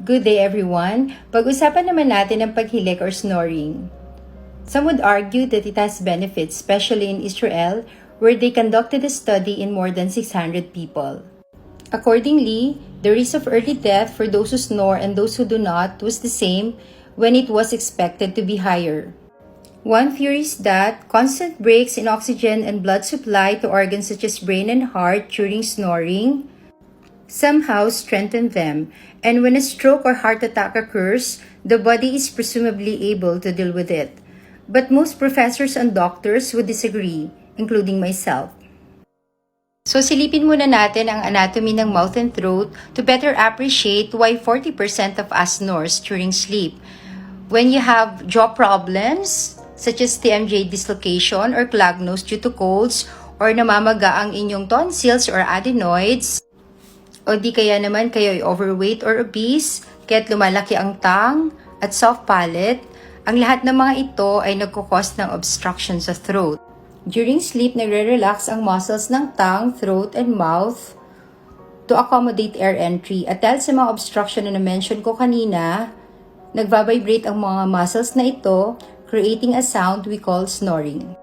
Good day everyone! Pag-usapan naman natin ang paghilik or snoring. Some would argue that it has benefits, especially in Israel, where they conducted a study in more than 600 people. Accordingly, the risk of early death for those who snore and those who do not was the same when it was expected to be higher. One theory is that constant breaks in oxygen and blood supply to organs such as brain and heart during snoring somehow strengthen them, and when a stroke or heart attack occurs, the body is presumably able to deal with it. But most professors and doctors would disagree, including myself. So silipin muna natin ang anatomy ng mouth and throat to better appreciate why 40% of us snores during sleep. When you have jaw problems, such as TMJ dislocation or clogged nose due to colds, or namamaga ang inyong tonsils or adenoids, o di kaya naman kayo ay overweight or obese, kaya't lumalaki ang tongue at soft palate, ang lahat ng mga ito ay nagkukos ng obstruction sa throat. During sleep, nagre-relax ang muscles ng tongue, throat, and mouth to accommodate air entry. At dahil sa mga obstruction na na-mention ko kanina, nagbabibrate ang mga muscles na ito, creating a sound we call snoring.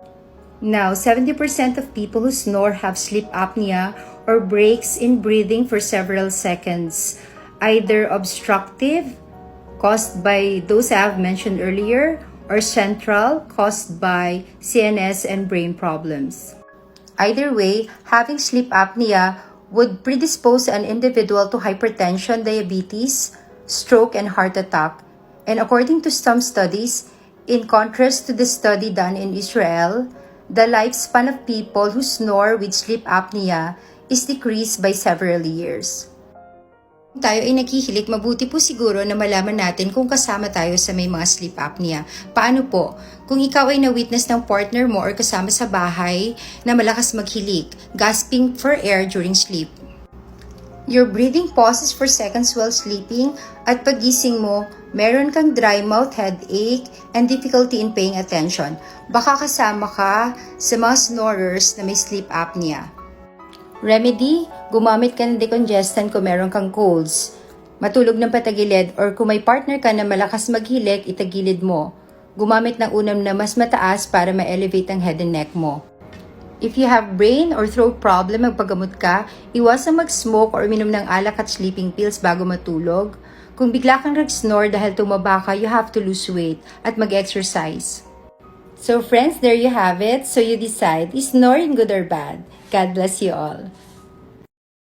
Now, 70% of people who snore have sleep apnea or breaks in breathing for several seconds, either obstructive, caused by those I have mentioned earlier, or central, caused by CNS and brain problems. Either way, having sleep apnea would predispose an individual to hypertension, diabetes, stroke, and heart attack. And according to some studies, in contrast to the study done in Israel, the lifespan of people who snore with sleep apnea is decreased by several years. Kung tayo ay naghihilik, mabuti po siguro na malaman natin kung kasama tayo sa may mga sleep apnea. Paano po? Kung ikaw ay na-witness ng partner mo or kasama sa bahay na malakas maghilik, gasping for air during sleep. Your breathing pauses for seconds while sleeping, at pagising mo, meron kang dry mouth, headache, and difficulty in paying attention. Baka kasama ka sa mga snorers na may sleep apnea. Remedy, gumamit ka ng decongestant kung meron kang colds. Matulog ng patagilid, or kung may partner ka na malakas maghilik, itagilid mo. Gumamit ng unam na mas mataas para ma-elevate ang head and neck mo. If you have brain or throat problem, magpagamot ka, iwasang mag-smoke or uminom ng alak at sleeping pills bago matulog. Kung bigla kang nag-snore dahil tumaba ka, you have to lose weight at mag-exercise. So friends, there you have it. So you decide, is snoring good or bad? God bless you all.